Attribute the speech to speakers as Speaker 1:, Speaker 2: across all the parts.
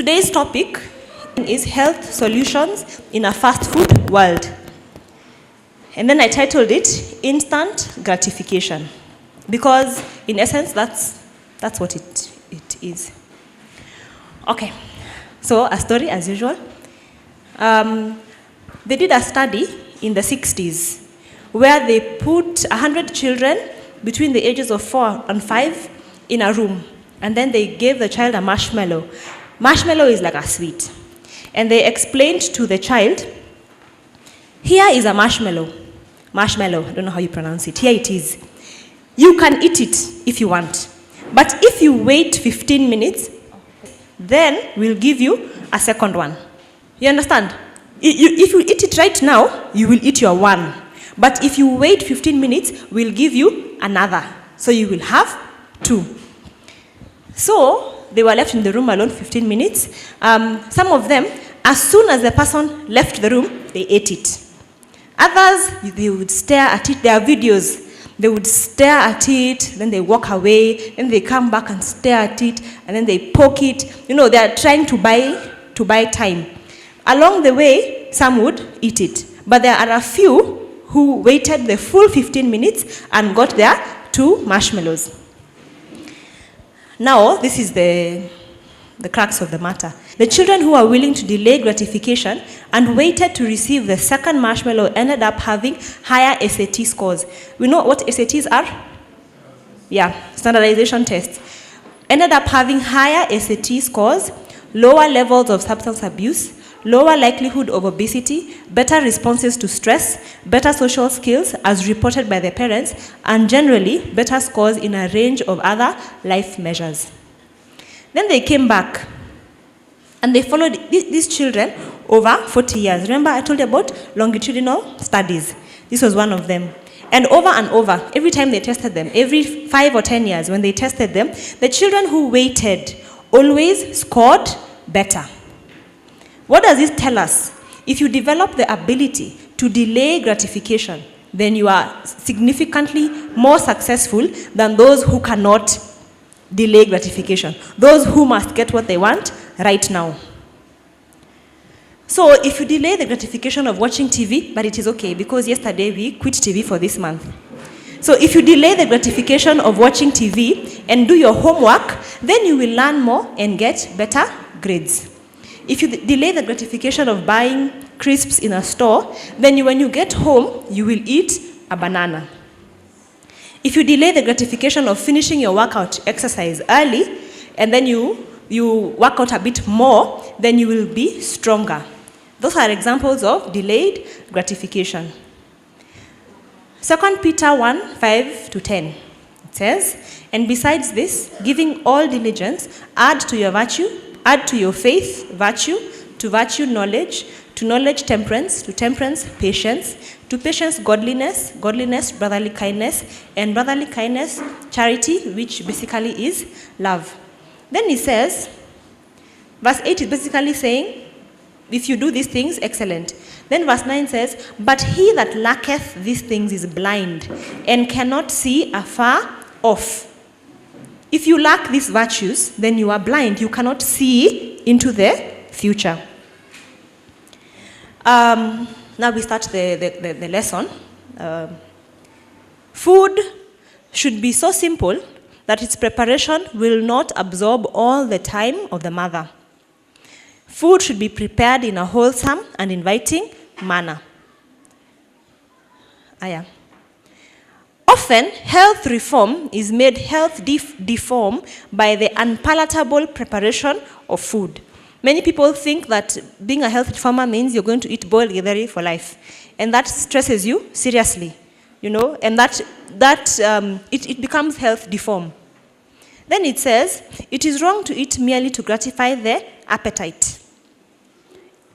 Speaker 1: Today's topic is health solutions in a fast food world. And then I titled it Instant Gratification. Because in essence, that's what it is. Okay, so a story as usual. They did a study in the 60s where they put 100 children between the ages of 4 and 5 in a room. And then they gave the child a marshmallow. Marshmallow is like a sweet. And they explained to the child, here is a marshmallow. Marshmallow, I don't know how you pronounce it. Here it is. You can eat it if you want. But if you wait 15 minutes, then we'll give you a second one. You understand? If you eat it right now, you will eat your one. But if you wait 15 minutes, we'll give you another. So you will have two. So they were left in the room alone 15 minutes. Some of them, as soon as the person left the room, they ate it. Others, they would stare at it. There are videos. They would stare at it, then they walk away, then they come back and stare at it, and then they poke it. You know, they are trying to buy time. Along the way, some would eat it. But there are a few who waited the full 15 minutes and got their 2 marshmallows. Now, this is the crux of the matter. The children who are willing to delay gratification and waited to receive the second marshmallow ended up having higher SAT scores. We know what SATs are? Yeah, standardization tests. Ended up having higher SAT scores, lower levels of substance abuse, lower likelihood of obesity, better responses to stress, better social skills as reported by their parents, and generally better scores in a range of other life measures. Then they came back and they followed these children over 40 years. Remember I told you about longitudinal studies. This was one of them. And over, every time they tested them, every 5 or 10 years when they tested them, the children who waited always scored better. What does this tell us? If you develop the ability to delay gratification, then you are significantly more successful than those who cannot delay gratification. Those who must get what they want right now. So if you delay the gratification of watching TV, but it is okay because yesterday we quit TV for this month. So if you delay the gratification of watching TV and do your homework, then you will learn more and get better grades. If you delay the gratification of buying crisps in a store, then when you get home, you will eat a banana. If you delay the gratification of finishing your workout exercise early, and then you work out a bit more, then you will be stronger. Those are examples of delayed gratification. 2 Peter 1:5-10. It says, and besides this, giving all diligence, add to your virtue, add to your faith virtue, to virtue knowledge, to knowledge temperance, to temperance patience, to patience godliness, godliness brotherly kindness, and brotherly kindness charity, which basically is love. Then he says, verse 8 is basically saying, if you do these things, excellent. Then verse 9 says, but he that lacketh these things is blind, and cannot see afar off. If you lack these virtues, then you are blind. You cannot see into the future. Now we start the lesson. Food should be so simple that its preparation will not absorb all the time of the mother. Food should be prepared in a wholesome and inviting manner. Often, health reform is made health deform by the unpalatable preparation of food. Many people think that being a health reformer means you're going to eat boiled githeri for life. And that stresses you seriously, you know, and it becomes health deform. Then it says, it is wrong to eat merely to gratify the appetite.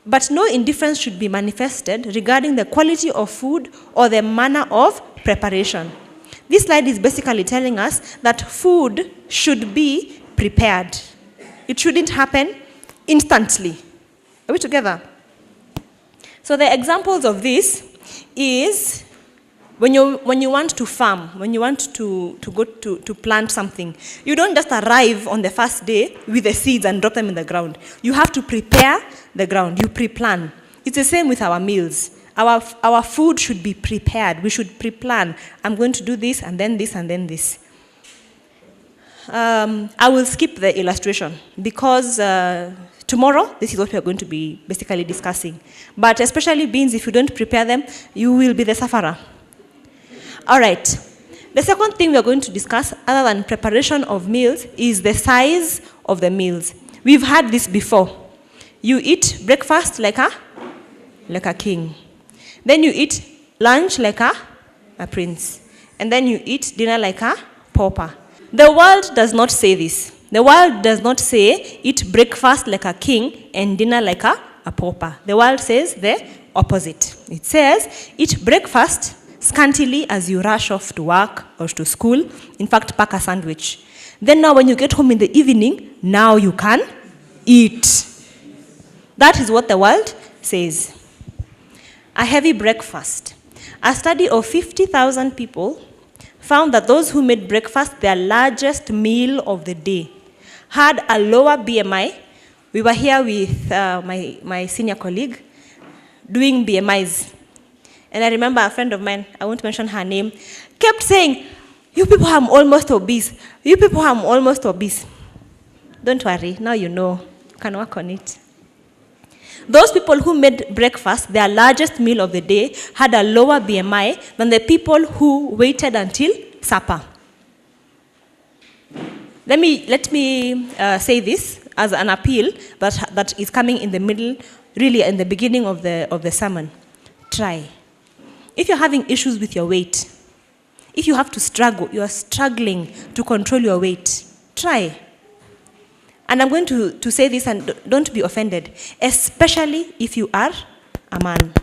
Speaker 1: But no indifference should be manifested regarding the quality of food or the manner of preparation. This slide is basically telling us that food should be prepared. It shouldn't happen instantly. Are we together? So the examples of this is When you want to farm, when you want to go to plant something, you don't just arrive on the first day with the seeds and drop them in the ground. You have to prepare the ground. You pre-plan. It's the same with our meals. Our food should be prepared. We should pre-plan. I'm going to do this, and then this, and then this. I will skip the illustration because tomorrow, this is what we are going to be basically discussing. But especially beans, if you don't prepare them, you will be the sufferer. All right. The second thing we are going to discuss, other than preparation of meals, is the size of the meals. We've had this before. You eat breakfast like a king. Then you eat lunch like a prince. And then you eat dinner like a pauper. The world does not say this. The world does not say eat breakfast like a king and dinner like a pauper. The world says the opposite. It says eat breakfast scantily as you rush off to work or to school. In fact, pack a sandwich. Then now when you get home in the evening, now you can eat. That is what the world says. A heavy breakfast. A study of 50,000 people found that those who made breakfast their largest meal of the day had a lower BMI. We were here with my senior colleague doing BMIs. And I remember a friend of mine, I won't mention her name, kept saying, you people are almost obese. You people are almost obese. Don't worry, now you know. You can work on it. Those people who made breakfast their largest meal of the day had a lower BMI than the people who waited until supper. Let me say this as an appeal that is coming in the middle, really in the beginning of the sermon. Try. If you're having issues with your weight, if you have to struggle, you are struggling to control your weight, try. And I'm going to say this, and don't be offended, especially if you are a man.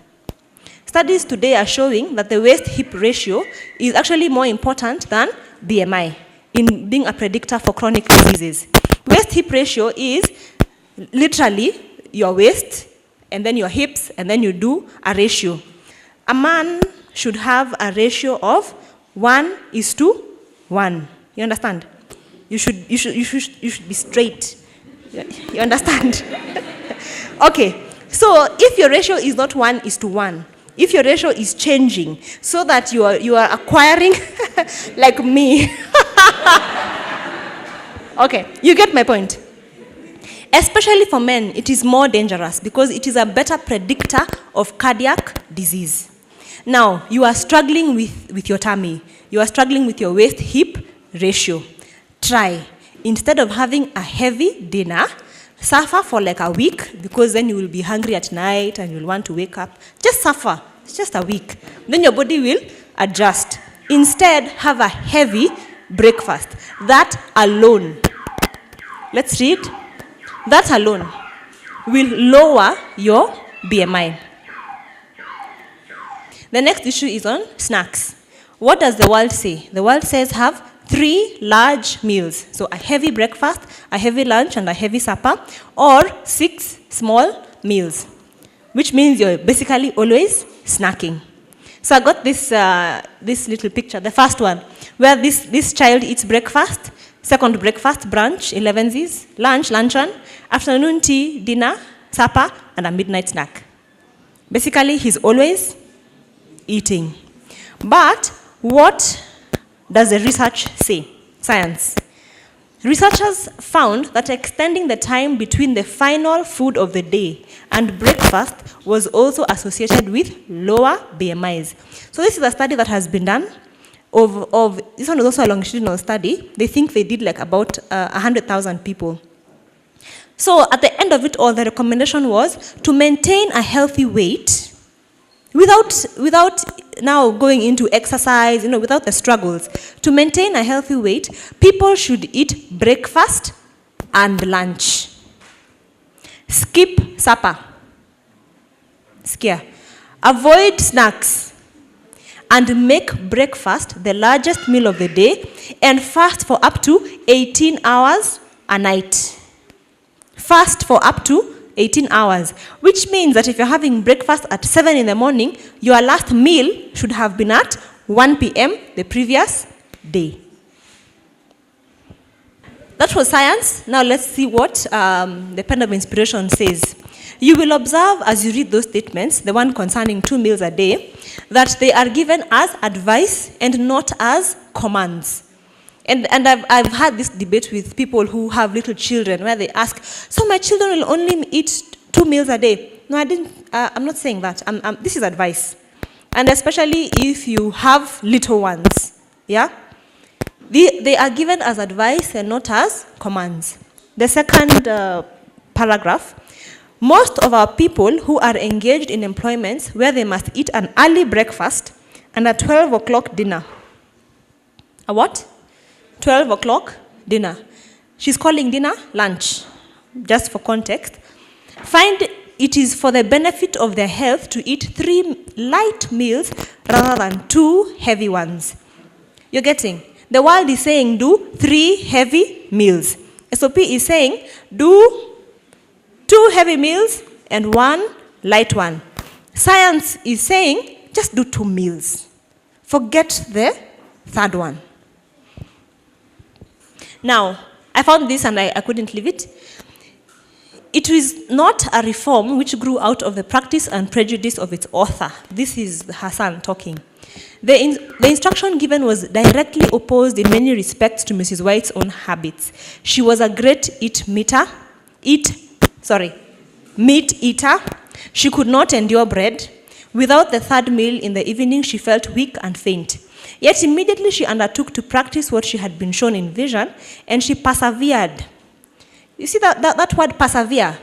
Speaker 1: Studies today are showing that the waist-hip ratio is actually more important than BMI in being a predictor for chronic diseases. Waist-hip ratio is literally your waist, and then your hips, and then you do a ratio. A man should have a ratio of 1:1. You understand? You should be straight. You understand? Okay. So if your ratio is not 1:1, if your ratio is changing so that you are acquiring like me. Okay, you get my point. Especially for men, it is more dangerous because it is a better predictor of cardiac disease. Now, you are struggling with your tummy. You are struggling with your waist-hip ratio. Try. Instead of having a heavy dinner, suffer for like a week, because then you will be hungry at night and you'll want to wake up. Just suffer. It's just a week. Then your body will adjust. Instead, have a heavy breakfast. That alone. Let's read. That alone will lower your BMI. The next issue is on snacks. What does the world say? The world says have 3 large meals. So a heavy breakfast, a heavy lunch, and a heavy supper, or 6 small meals, which means you're basically always snacking. So I got this little picture, the first one, where this child eats breakfast, second breakfast, brunch, 11s, lunch, luncheon, afternoon tea, dinner, supper, and a midnight snack. Basically, he's always eating. But what does the research say? Science. Researchers found that extending the time between the final food of the day and breakfast was also associated with lower BMIs. So this is a study that has been done this one was also a longitudinal study. They think they did like about 100,000 people. So at the end of it all, the recommendation was to maintain a healthy weight without now going into exercise, without the struggles. To maintain a healthy weight, people should eat breakfast and lunch. Skip supper. Scare. Avoid snacks. And make breakfast the largest meal of the day and fast for up to 18 hours a night. Fast for up to 18 hours, which means that if you're having breakfast at 7 in the morning, your last meal should have been at 1 p.m. the previous day. That was science. Now let's see what the pen of inspiration says. You will observe as you read those statements, the one concerning 2 meals a day, that they are given as advice and not as commands. And I've had this debate with people who have little children where they ask, so my children will only eat 2 meals a day. No, I'm not saying that. This is advice. And especially if you have little ones. Yeah? They are given as advice and not as commands. The second paragraph. Most of our people who are engaged in employments where they must eat an early breakfast and a 12 o'clock dinner. A what? 12 o'clock dinner. She's calling dinner lunch, just for context. Find it is for the benefit of their health to eat 3 light meals rather than 2 heavy ones. You're getting? The world is saying do 3 heavy meals. SOP is saying do 2 heavy meals and 1 light one. Science is saying just do 2 meals. Forget the third one. Now, I found this and I couldn't leave it. It is not a reform which grew out of the practice and prejudice of its author. This is Hassan talking. The instruction given was directly opposed in many respects to Mrs. White's own habits. She was a great meat eater. She could not endure bread. Without the third meal in the evening, she felt weak and faint. Yet immediately she undertook to practice what she had been shown in vision, and she persevered. You see that word persevere?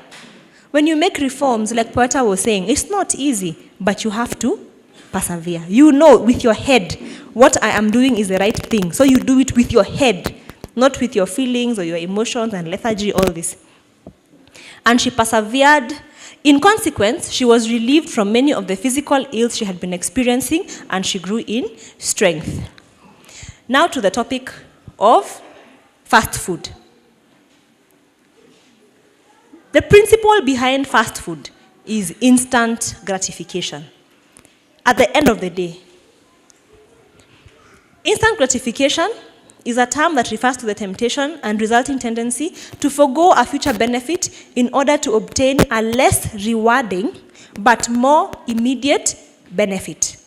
Speaker 1: When you make reforms, like Poeta was saying, it's not easy, but you have to persevere. You know with your head what I am doing is the right thing. So you do it with your head, not with your feelings or your emotions and lethargy, all this. And she persevered. In consequence, she was relieved from many of the physical ills she had been experiencing, and she grew in strength. Now to the topic of fast food. The principle behind fast food is instant gratification. At the end of the day, instant gratification is a term that refers to the temptation and resulting tendency to forego a future benefit in order to obtain a less rewarding but more immediate benefit.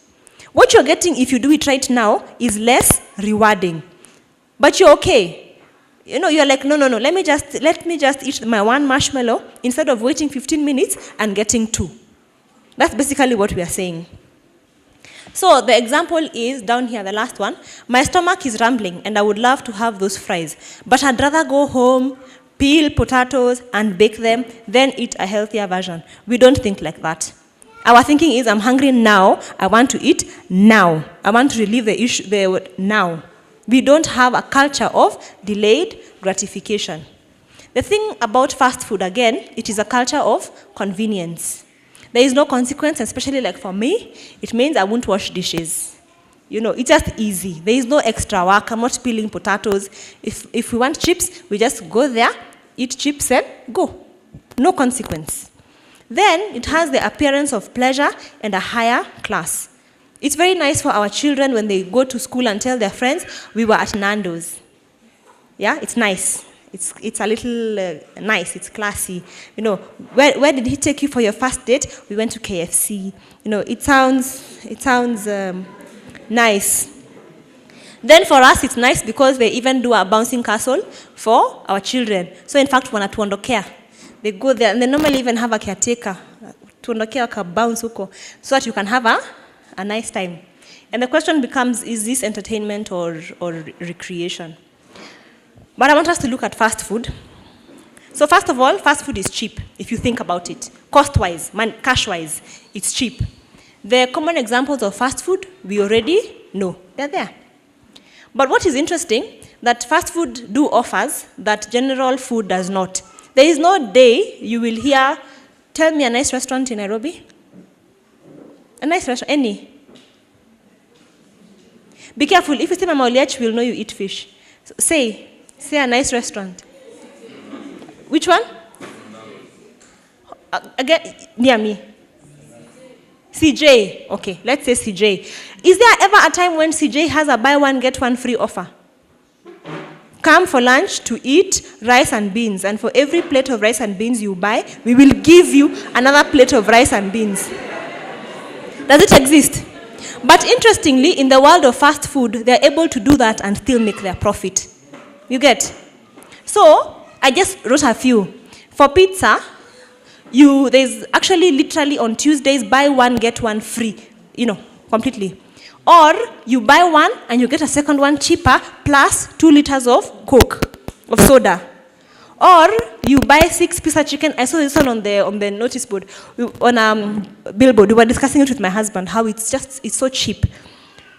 Speaker 1: What you're getting if you do it right now is less rewarding, but you're okay. You know, you're like, no, let me just eat my 1 marshmallow instead of waiting 15 minutes and getting 2. That's basically what we are saying. So the example is down here, the last one. My stomach is rumbling and I would love to have those fries, but I'd rather go home, peel potatoes and bake them, then eat a healthier version. We don't think like that. Our thinking is, I'm hungry now, I want to eat now. I want to relieve the issue now. We don't have a culture of delayed gratification. The thing about fast food, again, it is a culture of convenience. There is no consequence, especially like for me, it means I won't wash dishes. You know, it's just easy. There is no extra work. I'm not peeling potatoes. If we want chips, we just go there, eat chips and go. No consequence. Then it has the appearance of pleasure and a higher class. It's very nice for our children when they go to school and tell their friends, we were at Nando's. Yeah, it's nice. It's a little nice, it's classy. You know, where did he take you for your first date? We went to KFC. You know, it sounds nice. Then for us, it's nice because they even do a bouncing castle for our children. So in fact, wanatuondokea. They go there, and they normally even have a caretaker. Tuondokea waka bounce huko, so that you can have a nice time. And the question becomes, is this entertainment or recreation? But I want us to look at fast food. So first of all, fast food is cheap, if you think about it. Cost-wise, cash-wise, it's cheap. The common examples of fast food, we already know. They're there. But what is interesting, that fast food do offers that general food does not. There is no day you will hear, tell me a nice restaurant in Nairobi. A nice restaurant, any. Be careful, if you say Mama Oliach, we'll know you eat fish. So say a nice restaurant. Which one? Again, near me. CJ. Okay, let's say CJ. Is there ever a time when CJ has a buy one, get one free offer? Come for lunch to eat rice and beans. And for every plate of rice and beans you buy, we will give you another plate of rice and beans. Does it exist? But interestingly, in the world of fast food, they're able to do that and still make their profit. You get? So, I just wrote a few. For pizza, there's actually literally on Tuesdays, buy one, get one free. Completely. Or you buy one and you get a second one cheaper plus 2 liters of Coke, of soda. Or you buy 6 pieces of chicken. I saw this one on the notice board, on billboard. We were discussing it with my husband, how it's so cheap.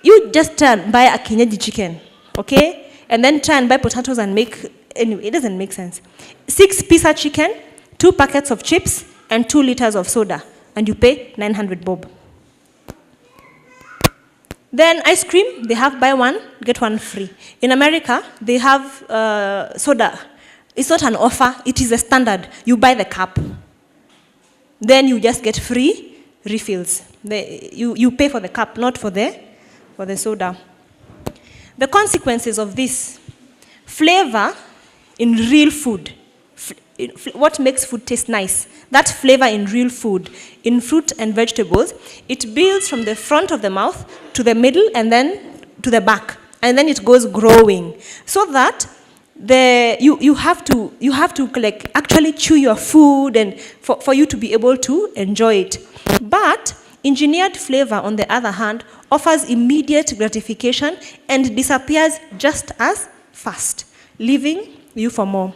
Speaker 1: You just try and buy a kienyeji chicken, okay? And then try and buy potatoes and anyway, it doesn't make sense. 6 pieces of chicken, 2 packets of chips, and 2 liters of soda. And you pay 900 bob. Then ice cream, they have buy one, get one free. In America, they have soda. It's not an offer, it is a standard. You buy the cup. Then you just get free refills. You pay for the cup, not for the soda. The consequences of this: flavor in real food. What makes food taste nice? That flavor in real food, in fruit and vegetables, it builds from the front of the mouth to the middle and then to the back. And then it goes growing. So that you have to like actually chew your food and for you to be able to enjoy it. But engineered flavor, on the other hand, offers immediate gratification and disappears just as fast, leaving you for more.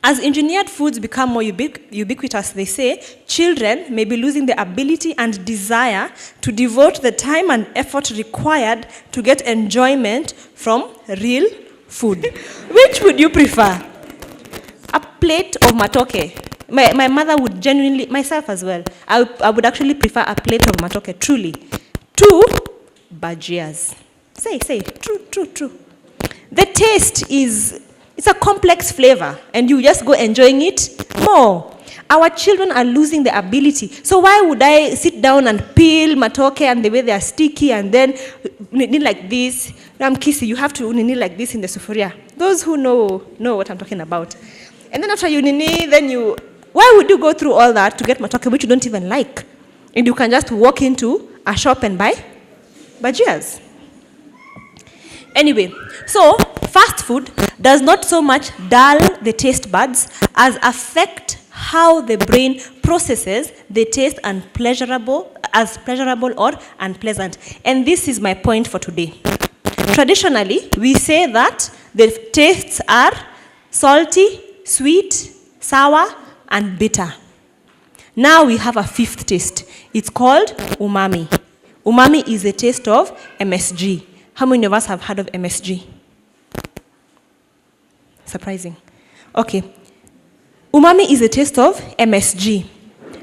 Speaker 1: As engineered foods become more ubiquitous, they say, children may be losing the ability and desire to devote the time and effort required to get enjoyment from real food. Which would you prefer? A plate of matoke. My mother would genuinely, myself as well, I would actually prefer a plate of matoke, truly. 2 bajias. Say, true. The taste it's a complex flavor, and you just go enjoying it more. Our children are losing the ability. So why would I sit down and peel matoke and the way they are sticky and then knit like this? I'm kissy, you have to knit like this in the sufuria. Those who know what I'm talking about. And then after you knit, why would you go through all that to get matoke which you don't even like? And you can just walk into a shop and buy bajias. Anyway, so fast food does not so much dull the taste buds as affect how the brain processes the taste as pleasurable or unpleasant. And this is my point for today. Traditionally, we say that the tastes are salty, sweet, sour, and bitter. Now we have a 5th taste. It's called umami. Umami is the taste of MSG. How many of us have heard of MSG? Surprising. Okay. Umami is a taste of MSG.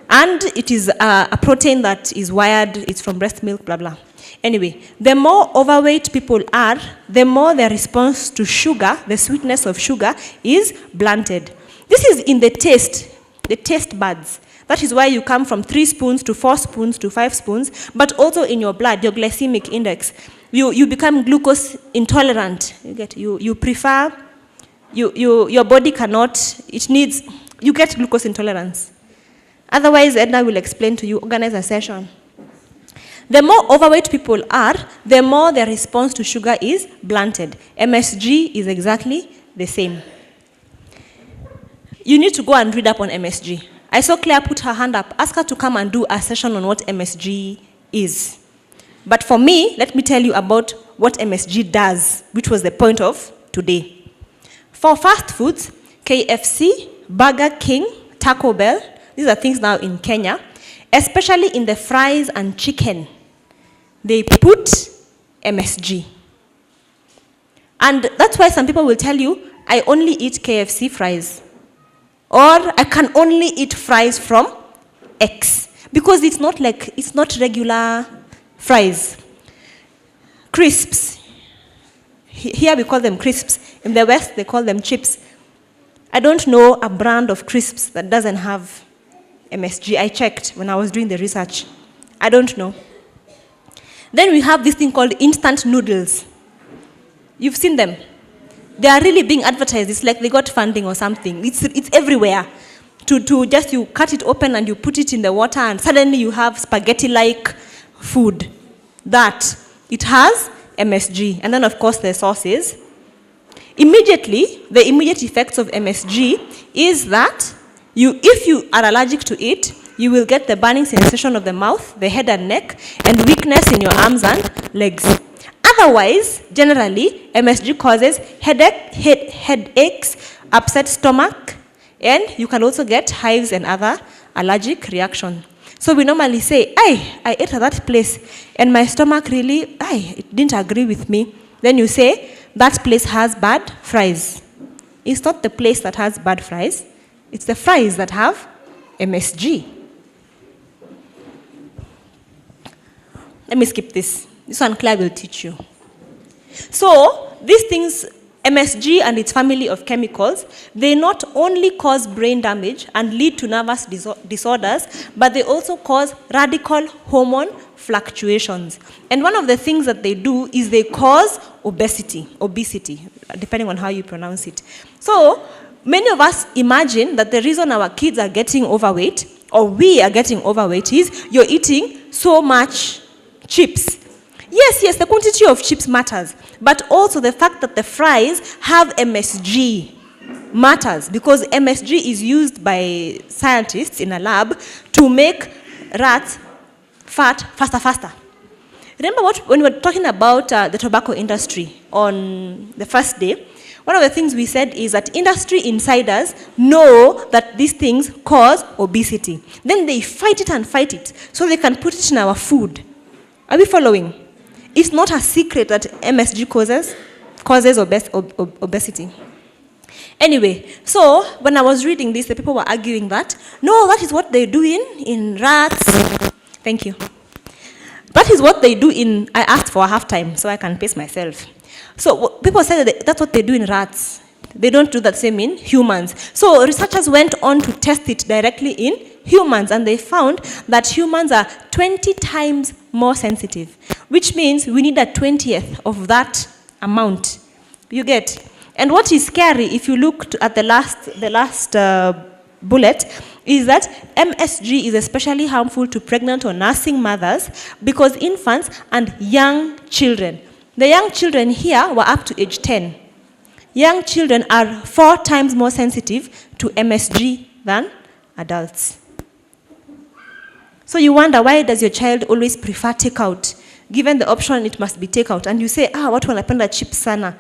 Speaker 1: And it is a protein that is wired, it's from breast milk, blah, blah. Anyway, the more overweight people are, the more their response to sugar, the sweetness of sugar, is blunted. This is in the taste buds. That is why you come from 3 spoons to 4 spoons to 5 spoons, but also in your blood, your glycemic index. You become glucose intolerant. You prefer, your body cannot, you get glucose intolerance. Otherwise, Edna will explain to you, organize a session. The more overweight people are, the more their response to sugar is blunted. MSG is exactly the same. You need to go and read up on MSG. I saw Claire put her hand up. Ask her to come and do a session on what MSG is. But for me, let me tell you about what MSG does, which was the point of today. For fast foods, KFC, Burger King, Taco Bell, these are things now in Kenya, especially in the fries and chicken, they put MSG. And that's why some people will tell you, I only eat KFC fries. Or I can only eat fries from X. Because it's not regular fries. Crisps. Here we call them crisps. In the West, they call them chips. I don't know a brand of crisps that doesn't have MSG. I checked when I was doing the research. I don't know. Then we have this thing called instant noodles. You've seen them. They are really being advertised. It's like they got funding or something. It's everywhere. To just you cut it open and you put it in the water and suddenly you have spaghetti-like food. That, it has MSG. And then of course the sauces. Immediately, the immediate effects of MSG is that if you are allergic to it, you will get the burning sensation of the mouth, the head and neck, and weakness in your arms and legs. Otherwise, generally, MSG causes headaches, upset stomach, and you can also get hives and other allergic reactions. So we normally say, I ate at that place, and my stomach really, it didn't agree with me. Then you say, that place has bad fries. It's not the place that has bad fries. It's the fries that have MSG. Let me skip this. This one Claire will teach you. So, these things, MSG and its family of chemicals, they not only cause brain damage and lead to nervous disorders, but they also cause radical hormone fluctuations. And one of the things that they do is they cause obesity, depending on how you pronounce it. So, many of us imagine that the reason our kids are getting overweight, or we are getting overweight, is you're eating so much chips. Yes, the quantity of chips matters, but also the fact that the fries have MSG matters, because MSG is used by scientists in a lab to make rats fat faster. Remember when we were talking about the tobacco industry on the first day, one of the things we said is that industry insiders know that these things cause obesity. Then they fight it so they can put it in our food. Are we following? It's not a secret that MSG causes obesity. Anyway, so when I was reading this, the people were arguing that, no, that is what they do in rats. Thank you. That is what they do I asked for a halftime so I can pace myself. So people said that that's what they do in rats. They don't do that same in humans. So researchers went on to test it directly in humans, and they found that humans are 20 times more sensitive, which means we need a 20th of that amount. You get? And what is scary, if you look at the last bullet, is that MSG is especially harmful to pregnant or nursing mothers because infants and young children. The young children here were up to age 10. Young children are 4 times more sensitive to MSG than adults. So you wonder, why does your child always prefer takeout? Given the option, it must be takeout. And you say, watu wanapenda chips sana.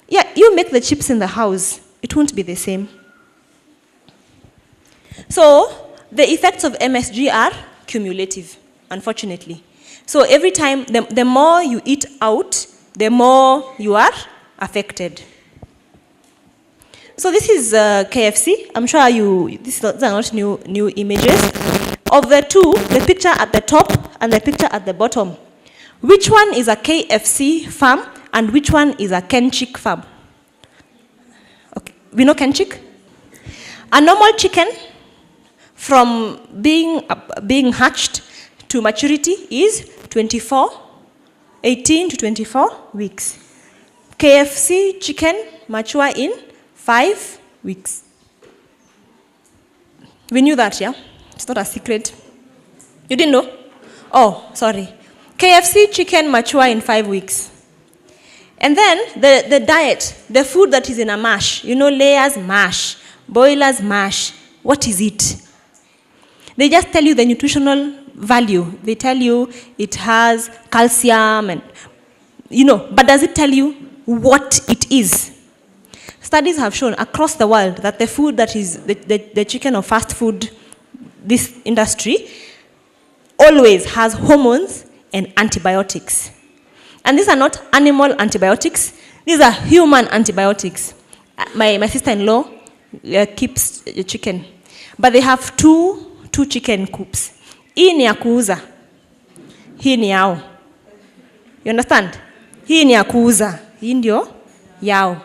Speaker 1: Yeah, you make the chips in the house. It won't be the same. So the effects of MSG are cumulative, unfortunately. So every time, the more you eat out, the more you are affected. So this is KFC. I'm sure these are not new images. Of the two, the picture at the top and the picture at the bottom, which one is a KFC farm and which one is a Kenchik farm? Okay, we know Kenchik? A normal chicken from being hatched to maturity is 18 to 24 weeks. KFC chicken mature in 5 weeks. We knew that, yeah? It's not a secret. You didn't know? Oh, sorry. KFC chicken mature in 5 weeks. And then the diet, the food that is in a mash, layers mash, boilers mash, what is it? They just tell you the nutritional value. They tell you it has calcium and, but does it tell you what it is? Studies have shown across the world that the food that is the chicken or fast food, this industry, always has hormones and antibiotics. And these are not animal antibiotics. These are human antibiotics. My sister-in-law keeps a chicken. But they have two chicken coops. Hii ni ya kuuza. Hii ni yao. You understand? Hii ni ya kuuza. Hii ndio yao.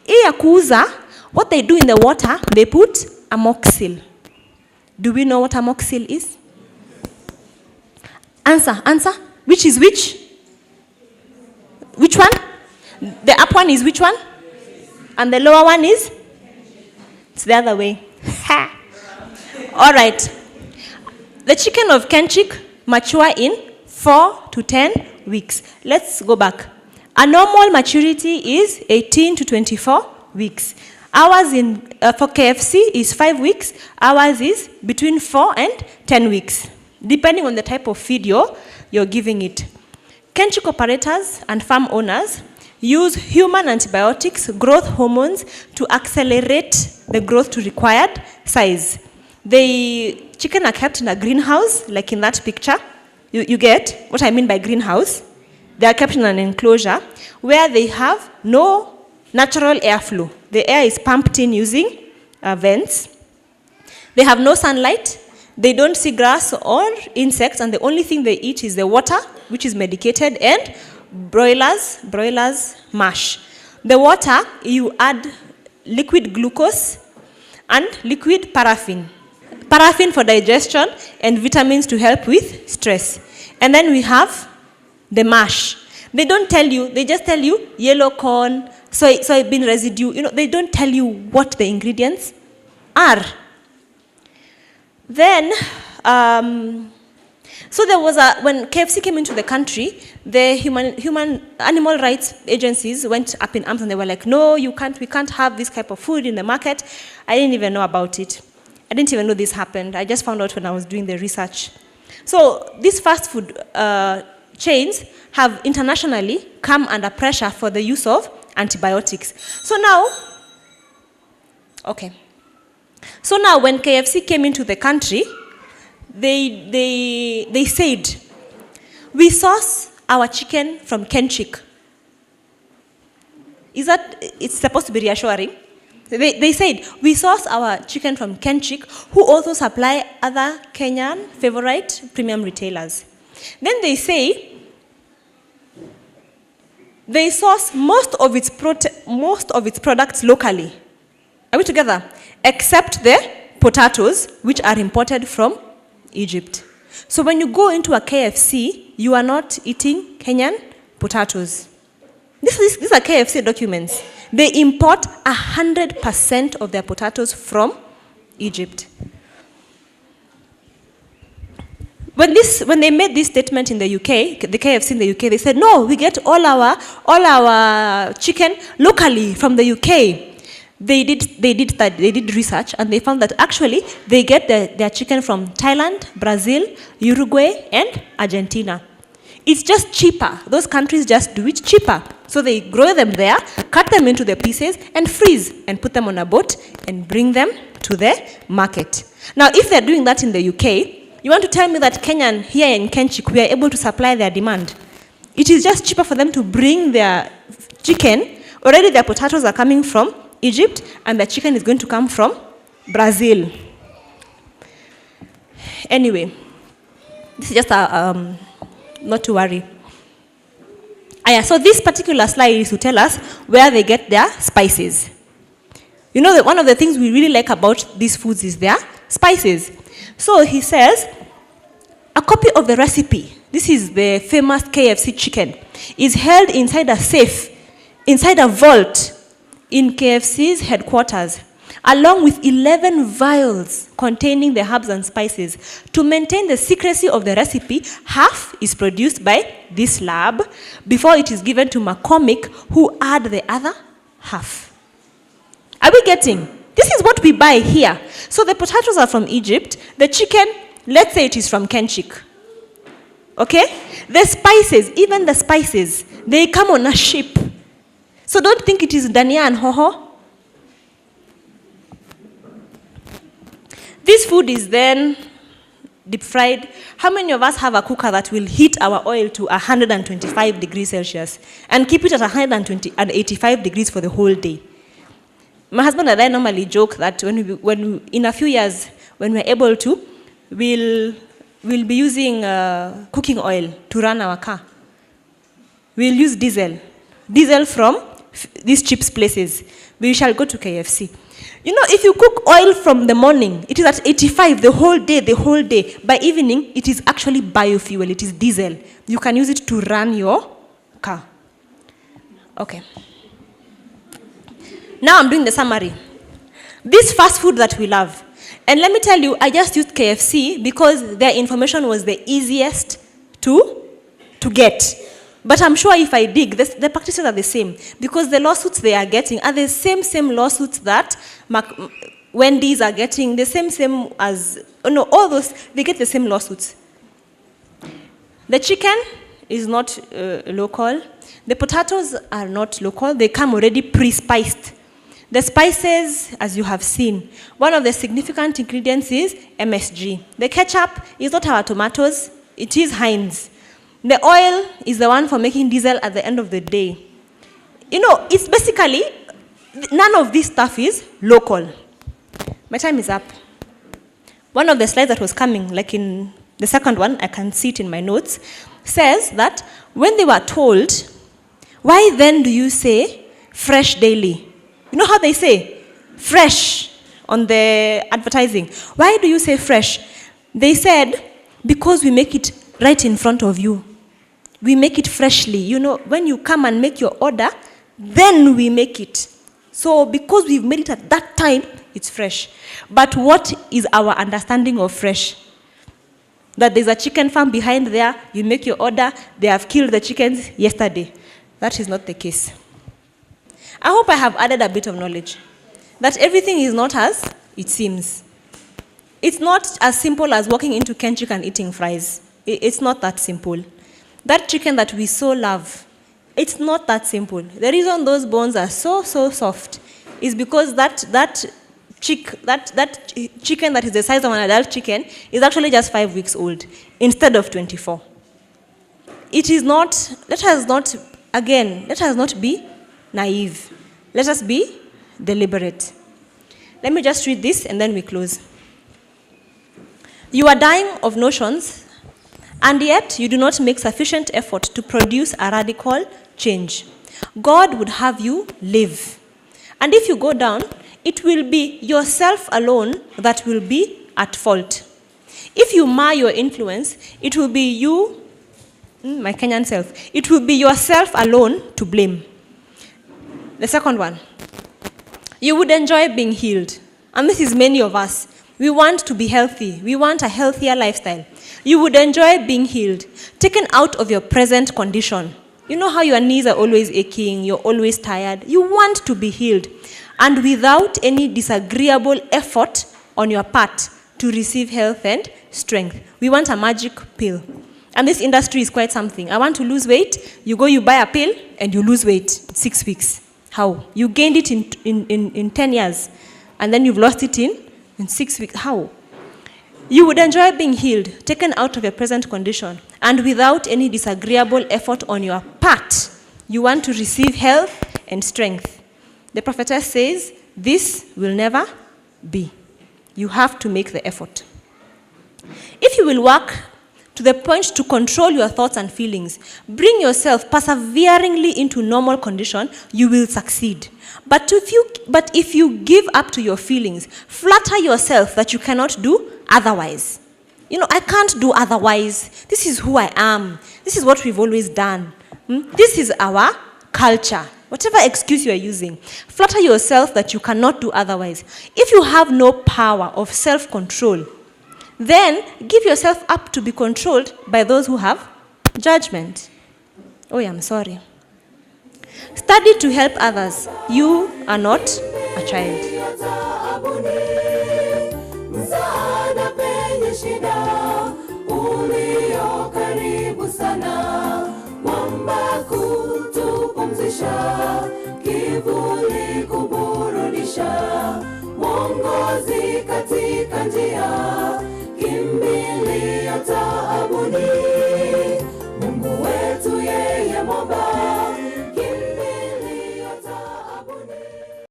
Speaker 1: Hii ya kuuza, what they do in the water, they put amoxil. Do we know what amoxil is? Answer. Which is which? Which one? The up one is which one? And the lower one is? It's the other way. All right. The chicken of Kenchik mature in 4 to 10 weeks. Let's go back. A normal maturity is 18 to 24 weeks. Ours for KFC is 5 weeks. Ours is between 4 and 10 weeks, depending on the type of feed you're giving it. Kenchik operators and farm owners use human antibiotics, growth hormones, to accelerate the growth to required size. The chicken are kept in a greenhouse, like in that picture. You get what I mean by greenhouse? They are kept in an enclosure where they have no natural airflow. The air is pumped in using vents. They have no sunlight. They don't see grass or insects, and the only thing they eat is the water, which is medicated, and broilers mash. The water, you add liquid glucose and liquid paraffin. Paraffin for digestion and vitamins to help with stress. And then we have the mash. They don't tell you, they just tell you yellow corn, soybean residue. They don't tell you what the ingredients are. Then, so there was when KFC came into the country, the animal rights agencies went up in arms and they were like, no, we can't have this type of food in the market. I didn't even know about it. I didn't even know this happened. I just found out when I was doing the research. So these fast food chains have internationally come under pressure for the use of antibiotics. So now when KFC came into the country, they said, we source our chicken from Kenchik. It's supposed to be reassuring? They said, we source our chicken from Kenchik, who also supply other Kenyan favorite premium retailers. Then they say, they source most of its products locally. Are we together? Except the potatoes, which are imported from Egypt. So when you go into a KFC, you are not eating Kenyan potatoes. These are KFC documents. They import 100% of their potatoes from Egypt. When they made this statement in the UK, the KFC in the UK, they said, no, we get all our chicken locally from the UK. They did research, and they found that actually they get their chicken from Thailand, Brazil, Uruguay, and Argentina. It's just cheaper. Those countries just do it cheaper. So they grow them there, cut them into the pieces, and freeze, and put them on a boat, and bring them to the market. Now, if they're doing that in the UK, you want to tell me that Kenyan here in Kenchik, we are able to supply their demand? It is just cheaper for them to bring their chicken. Already their potatoes are coming from Egypt, and the chicken is going to come from Brazil. Anyway, this is just not to worry. So this particular slide is to tell us where they get their spices. You know that one of the things we really like about these foods is their spices. So he says, a copy of the recipe, this is the famous KFC chicken, is held inside a safe, inside a vault in KFC's headquarters, along with 11 vials containing the herbs and spices. To maintain the secrecy of the recipe, half is produced by this lab before it is given to McCormick, who add the other half. Are we getting? This is what we buy here. So the potatoes are from Egypt. The chicken, let's say it is from Kenchik. Okay? The spices, even the spices, they come on a ship. So don't think it is Dania and Hoho. This food is then deep fried. How many of us have a cooker that will heat our oil to 125 degrees Celsius and keep it at 185 degrees for the whole day? My husband and I normally joke that when in a few years, when we're able to, we'll be using cooking oil to run our car. We'll use diesel from these cheap places. We shall go to KFC. You know, if you cook oil from the morning, it is at 85 the whole day. By evening, it is actually biofuel. It is diesel. You can use it to run your car. Okay. Now I'm doing the summary. This fast food that we love. And let me tell you, I just used KFC because their information was the easiest to get. But I'm sure if I dig, the practices are the same. Because the lawsuits they are getting are the same lawsuits that Wendy's are getting, the same as, all those, they get the same lawsuits. The chicken is not local. The potatoes are not local. They come already pre-spiced. The spices, as you have seen, one of the significant ingredients is MSG. The ketchup is not our tomatoes, it is Heinz. The oil is the one for making diesel at the end of the day. It's basically, none of this stuff is local. My time is up. One of the slides that was coming, like in the second one, I can see it in my notes, says that when they were told, why then do you say fresh daily? You know how they say fresh on the advertising? Why do you say fresh? They said, because we make it right in front of you. We make it freshly. When you come and make your order, then we make it. So because we've made it at that time, it's fresh. But what is our understanding of fresh? That there's a chicken farm behind there, you make your order, they have killed the chickens yesterday. That is not the case. I hope I have added a bit of knowledge. That everything is not as it seems. It's not as simple as walking into Kenchik and eating fries. It's not that simple. That chicken that we so love, it's not that simple. The reason those bones are so soft is because that chicken that is the size of an adult chicken is actually just 5 weeks old instead of 24. It is not, let us not be naive. Let us be deliberate. Let me just read this and then we close. You are dying of notions, and yet you do not make sufficient effort to produce a radical change. God would have you live. And if you go down, it will be yourself alone that will be at fault. If you mar your influence, it will be you, my Kenyan self, it will be yourself alone to blame. The second one, you would enjoy being healed. And this is many of us. We want to be healthy. We want a healthier lifestyle. You would enjoy being healed, taken out of your present condition. You know how your knees are always aching, you're always tired. You want to be healed. And without any disagreeable effort on your part to receive health and strength. We want a magic pill. And this industry is quite something. I want to lose weight. You go, you buy a pill, and you lose weight 6 weeks. How? You gained it in 10 years, and then you've lost it in 6 weeks. How? You would enjoy being healed, taken out of your present condition, and without any disagreeable effort on your part. You want to receive health and strength. The prophetess says, this will never be. You have to make the effort. If you will work to the point to control your thoughts and feelings, bring yourself perseveringly into normal condition, you will succeed. But if you give up to your feelings, flatter yourself that you cannot do otherwise. I can't do otherwise. This is who I am. This is what we've always done. This is our culture. Whatever excuse you are using, flatter yourself that you cannot do otherwise. If you have no power of self-control, then give yourself up to be controlled by those who have judgment. Oh yeah, I'm sorry. Study to help others. You are not a child.